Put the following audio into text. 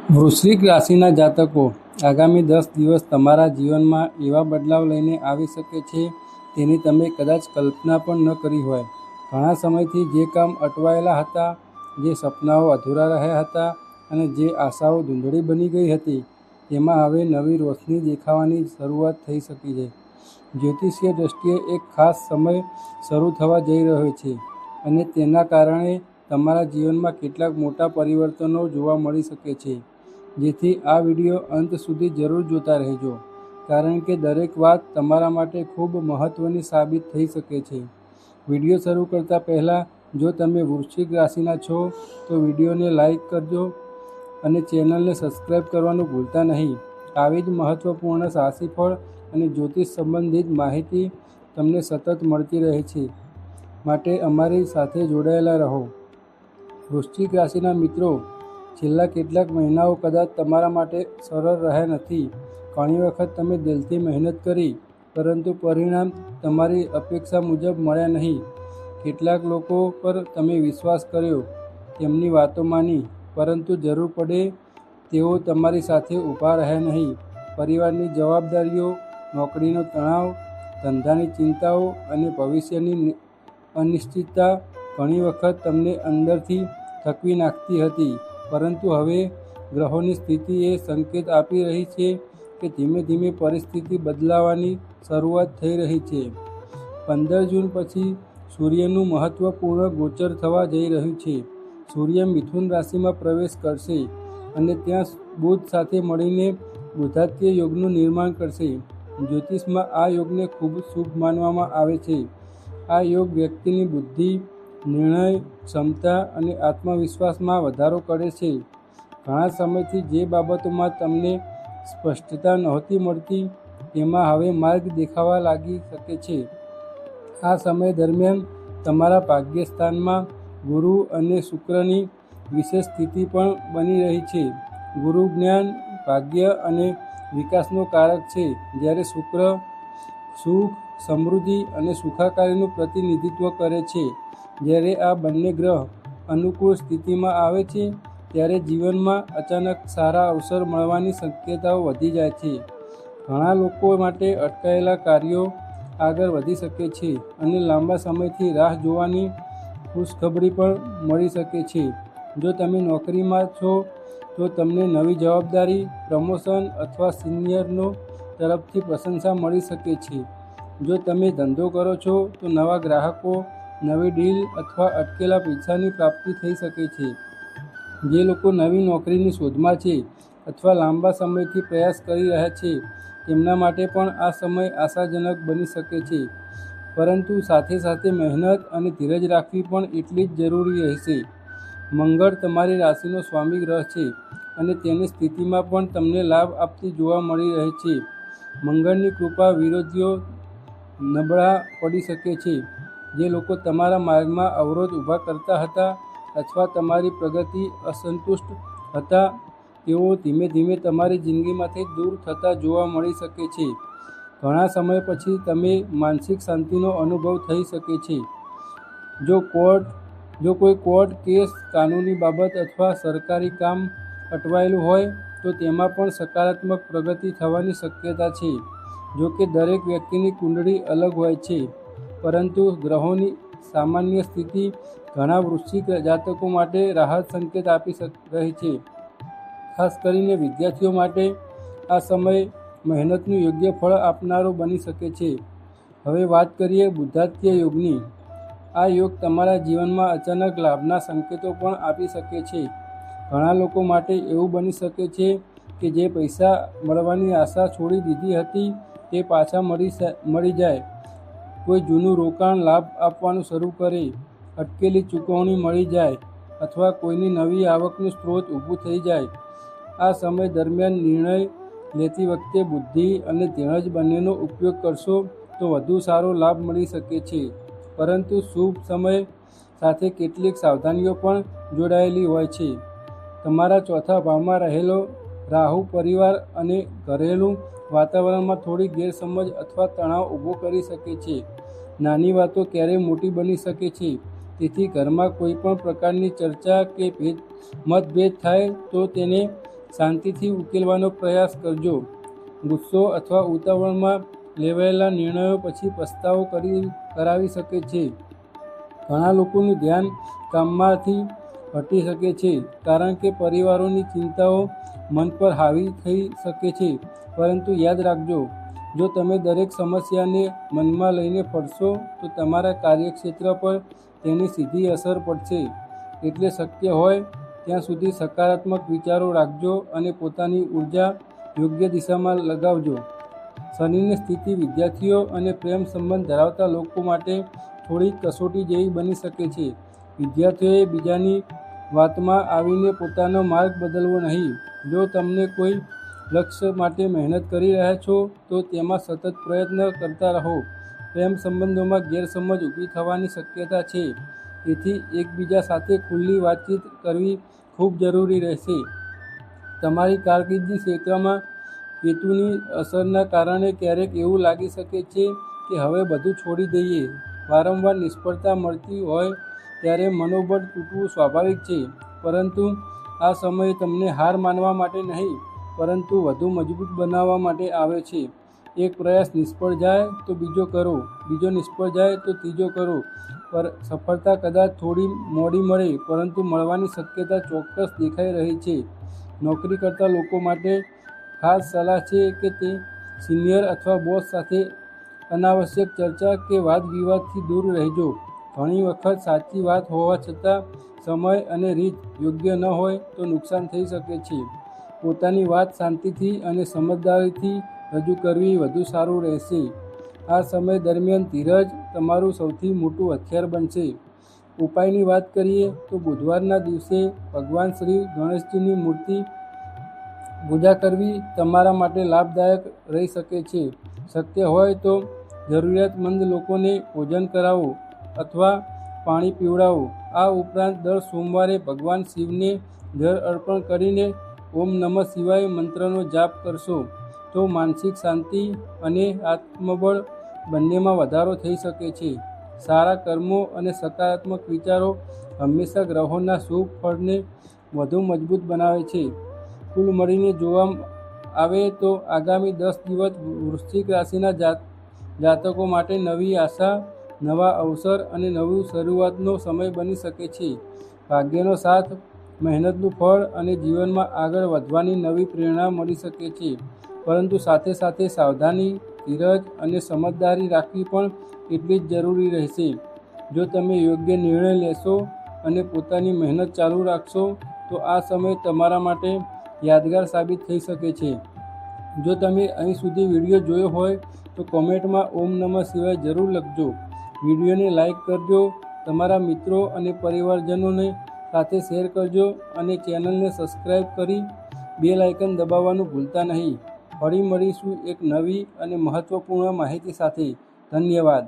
વૃશ્ચિક રાશિના જાતકો આગામી 10 દિવસ તમારા જીવનમાં એવા બદલાવ લઈને આવી શકે છે તેની તમે કદાચ કલ્પના પણ ન કરી હોય. ઘણા સમયથી જે કામ અટવાયેલા હતા, જે સપનાઓ અધૂરા રહ્યા હતા અને જે આશાઓ ધૂંધળી બની ગઈ હતી, તેમાં હવે નવી રોશની દેખાવાની શરૂઆત થઈ શકી છે. જ્યોતિષીય દ્રષ્ટિએ એક ખાસ સમય શરૂ થવા જઈ રહ્યો છે અને તેના કારણે તમારા જીવનમાં કેટલાક મોટા પરિવર્તનો જોવા મળી શકે છે. જેથી આ વિડીયો અંત સુધી જરૂર જોતા રહેજો, કારણ કે દરેક વાત તમારા માટે ખૂબ મહત્ત્વની સાબિત થઈ શકે છે. વિડીયો શરૂ કરતાં પહેલાં જો તમે વૃશ્ચિક રાશિના છો તો વિડીયોને લાઇક કરજો અને ચેનલને સબસ્ક્રાઈબ કરવાનું ભૂલતા નહીં. આવી જ મહત્ત્વપૂર્ણ રાશિફળ અને જ્યોતિષ સંબંધિત માહિતી તમને સતત મળતી રહે છે, માટે અમારી સાથે જોડાયેલા રહો. વૃશ્ચિક રાશિના મિત્રો, છેલ્લા કેટલાક મહિનાઓ કદાચ તમારા માટે સરળ રહ્યા નથી. ઘણી વખત તમે દિલથી મહેનત કરી, પરંતુ પરિણામ તમારી અપેક્ષા મુજબ મળ્યા નહીં. કેટલાક લોકો પર તમે વિશ્વાસ કર્યો, તેમની વાતો માની, પરંતુ જરૂર પડે તેઓ તમારી સાથે ઊભા રહ્યા નહીં. પરિવારની જવાબદારીઓ, નોકરીનો તણાવ, ધંધાની ચિંતાઓ અને ભવિષ્યની અનિશ્ચિતતા ઘણી વખત તમને અંદરથી થકવી નાખતી હતી. પરંતુ હવે ગ્રહોની સ્થિતિ એ સંકેત આપી રહી છે કે ધીમે ધીમે પરિસ્થિતિ બદલાવાની શરૂઆત થઈ રહી છે. 15 જૂન પછી સૂર્યનું મહત્વપૂર્ણ ગોચર થવા જઈ રહ્યું છે. સૂર્ય મિથુન રાશિમાં પ્રવેશ કરશે અને ત્યાં બુધ સાથે મળીને બુધાદિત્ય યોગનું નિર્માણ કરશે. જ્યોતિષમાં આ યોગને ખૂબ શુભ માનવામાં આવે છે. આ યોગ વ્યક્તિની બુદ્ધિ, નિર્ણય ક્ષમતા અને આત્મવિશ્વાસમાં વધારો કરે છે. ઘણા સમયથી જે બાબતોમાં તમને સ્પષ્ટતા નહોતી મળતી, તેમાં હવે માર્ગ દેખાવા લાગી શકે છે. આ સમય દરમિયાન તમારા ભાગ્યસ્થાનમાં ગુરુ અને શુક્રની વિશેષ સ્થિતિ પણ બની રહી છે. ગુરુ જ્ઞાન, ભાગ્ય અને વિકાસનો કારક છે, જ્યારે શુક્ર સુખ, સમૃદ્ધિ અને સુખાકારીનું પ્રતિનિધિત્વ કરે છે. જ્યારે આ બંને ગ્રહ અનુકૂળ સ્થિતિમાં આવે છે, ત્યારે જીવનમાં અચાનક સારા અવસર મળવાની શક્યતાઓ વધી જાય છે. ઘણા લોકો માટે અટકાયેલા કાર્યો આગળ વધી શકે છે અને લાંબા સમયથી રાહ જોવાની ખુશખબરી પણ મળી શકે છે. જો તમે નોકરીમાં છો તો તમને નવી જવાબદારી, પ્રમોશન અથવા સિનિયરનો તરફથી પ્રશંસા મળી શકે છે. જો તમે ધંધો કરો છો તો નવા ગ્રાહકો, નવી ડીલ અથવા અટકેલા પૈસાની પ્રાપ્તિ થઈ શકે છે. જે લોકો નવી નોકરીની શોધમાં છે અથવા લાંબા સમયથી પ્રયાસ કરી રહ્યા છે, તેમના માટે પણ આ સમય આશાજનક બની શકે છે. પરંતુ સાથે સાથે મહેનત અને ધીરજ રાખવી પણ એટલી જ જરૂરી રહેશે. મંગળ તમારી રાશિનો સ્વામી ગ્રહ છે અને તેની સ્થિતિમાં પણ તમને લાભ આપતી જોવા મળી રહી છે. મંગળની કૃપા વિરોધીઓ નબળા પડી શકે છે. જે લોકો તમારા માર્ગમાં અવરોધ ઊભા કરતા હતા અથવા તમારી પ્રગતિ અસંતુષ્ટ હતા, તેઓ ધીમે ધીમે તમારી જિંદગીમાંથી દૂર થતા જોવા મળી શકે છે. ઘણા સમય પછી તમે માનસિક શાંતિનો અનુભવ થઈ શકે છે. જો કોઈ કોર્ટ કેસ, કાનૂની બાબત અથવા સરકારી કામ અટવાયેલું હોય તો તેમાં પણ સકારાત્મક પ્રગતિ થવાની શક્યતા છે. જો કે દરેક વ્યક્તિની કુંડળી અલગ હોય છે, પરંતુ ગ્રહોની સામાન્ય સ્થિતિ ઘણા વૃશ્ચિક જાતકો માટે રાહત સંકેત આપી રહી છે. ખાસ કરીને વિદ્યાર્થીઓ માટે આ સમય મહેનતનું યોગ્ય ફળ આપનારો બની શકે છે. હવે વાત કરીએ બુધાદિત્ય યોગની. આ યોગ તમારા જીવનમાં અચાનક લાભના સંકેતો પણ આપી શકે છે. ઘણા લોકો માટે એવું બની શકે છે કે જે પૈસા મળવાની આશા છોડી દીધી હતી તે પાછા મળી જાય. કોઈ જૂનું રોકાણ લાભ આપવાનું શરૂ કરે, અટકેલી ચૂકવણી મળી જાય અથવા કોઈની નવી આવકનું સ્ત્રોત ઊભું થઈ જાય. આ સમય દરમિયાન નિર્ણય લેતી વખતે બુદ્ધિ અને ધીરજ બંનેનો ઉપયોગ કરશો તો વધુ સારો લાભ મળી શકે છે. પરંતુ શુભ સમય સાથે કેટલીક સાવધાનીઓ પણ જોડાયેલી હોય છે. તમારા ચોથા ભાવમાં રહેલો રાહુ પરિવાર અને ઘરેલું વાતાવરણમાં થોડી ગેરસમજ અથવા તણાવ ઊભો કરી શકે છે. નાની વાતો ક્યારેય મોટી બની શકે છે. તેથી ઘરમાં કોઈ પણ પ્રકારની ચર્ચા કે મતભેદ થાય તો તેને શાંતિથી ઉકેલવાનો પ્રયાસ કરજો. ગુસ્સો અથવા ઉતાવળમાં લેવાયેલા નિર્ણયો પછી પસ્તાવો કરાવી શકે છે. ઘણા લોકોનું ધ્યાન કામમાંથી હટી શકે છે કારણ કે પરિવારોની ચિંતાઓ મન પર હાવી થઈ શકે છે. પરંતુ યાદ રાખજો, જો તમે દરેક સમસ્યાને મનમાં લઈને ફરશો તો તમારા કાર્યક્ષેત્ર પર તેની સીધી અસર પડશે. એટલે શક્ય હોય ત્યાં સુધી સકારાત્મક વિચારો રાખજો અને પોતાની ઉર્જા યોગ્ય દિશામાં લગાવજો. શનિની સ્થિતિ વિદ્યાર્થીઓ અને પ્રેમ સંબંધ ધરાવતા લોકો માટે થોડી કસોટી જેવી બની શકે છે. વિદ્યાર્થીઓએ બીજાની વાતમાં આવીને પોતાનો માર્ગ બદલવો નહીં. જો તમને કોઈ લક્ષ્ય માટે મહેનત કરી રહ્યા છો તો તેમાં સતત પ્રયત્ન કરતા રહો. પ્રેમ સંબંધોમાં ગેરસમજ ઊભી થવાની શક્યતા છે, તેથી એકબીજા સાથે ખુલ્લી વાતચીત કરવી ખૂબ જરૂરી રહેશે. તમારી કારકિર્દી ક્ષેત્રમાં કેતુની અસરના કારણે ક્યારેક એવું લાગી શકે છે કે હવે બધું છોડી દઈએ. વારંવાર નિષ્ફળતા મળતી હોય ત્યારે મનોબળ તૂટવું સ્વાભાવિક છે, પરંતુ આ સમય તમને હાર માનવા માટે નહીં, પરંતુ વધુ મજબૂત બનાવવા માટે આવે છે. એક પ્રયાસ નિષ્ફળ જાય તો બીજો કરો, બીજો નિષ્ફળ જાય તો ત્રીજો કરો. સફળતા કદાચ થોડી મોડી મળે, પરંતુ મળવાની શક્યતા ચોક્કસ દેખાઈ રહી છે. નોકરી કરતા લોકો માટે ખાસ સલાહ છે કે તે સિનિયર અથવા બોસ સાથે અનાવશ્યક ચર્ચા કે વાદવિવાદથી દૂર રહેજો. ઘણી વખત સાચી વાત હોવા છતાં સમય અને રીત યોગ્ય ન હોય તો નુકસાન થઈ શકે છે. પોતાની વાત શાંતિથી અને સમજદારીથી રજૂ કરવી વધુ સારું રહેશે. આ સમય દરમિયાન ધીરજ તમારું સૌથી મોટું હથિયાર બનશે. ઉપાયની વાત કરીએ તો બુધવારના દિવસે ભગવાન શ્રી ગણેશજીની મૂર્તિ પૂજા કરવી તમારા માટે લાભદાયક રહી શકે છે. શક્ય હોય તો જરૂરિયાતમંદ લોકોને ભોજન કરાવો અથવા પાણી પીવડાવો. આ ઉપરાંત દર સોમવારે ભગવાન શિવને જળ અર્પણ કરીને ઓમ નમઃ શિવાય મંત્રનો જાપ કરશો તો માનસિક શાંતિ અને આત્મબળ બંનેમાં વધારો થઈ શકે છે. સારા કર્મો અને સકારાત્મક વિચારો હંમેશા ગ્રહોના શુભ ફળને વધુ મજબૂત બનાવે છે. કુલ મળીને જોવા આવે તો આગામી 10 દિવસ વૃશ્ચિક રાશિના જાતકો માટે નવી આશા, નવા અવસર અને નવી શરૂઆતનો સમય બની શકે છે. ભાગ્યનો સાથ, મહેનતનું ફળ અને જીવનમાં આગળ વધવાની નવી પ્રેરણા મળી શકે છે. પરંતુ સાથે સાથે સાવધાની, ધીરજ અને સમજદારી રાખવી પણ એટલી જ જરૂરી રહેશે. જો તમે યોગ્ય નિર્ણય લેશો અને પોતાની મહેનત ચાલુ રાખશો તો આ સમય તમારા માટે યાદગાર સાબિત થઈ શકે છે. જો તમે અહીં સુધી વિડીયો જોયો હોય તો કોમેન્ટમાં ઓમ નમઃ શિવાય જરૂર લખજો. વિડીયોને લાઇક કરજો, તમારા મિત્રો અને પરિવારજનોને સાથે શેર કરજો અને ચેનલને સબસ્ક્રાઈબ કરી બેલ આઇકન દબાવવાનું ભૂલતા નહીં. ફરી મળીશું એક નવી અને મહત્ત્વપૂર્ણ માહિતી સાથે. ધન્યવાદ.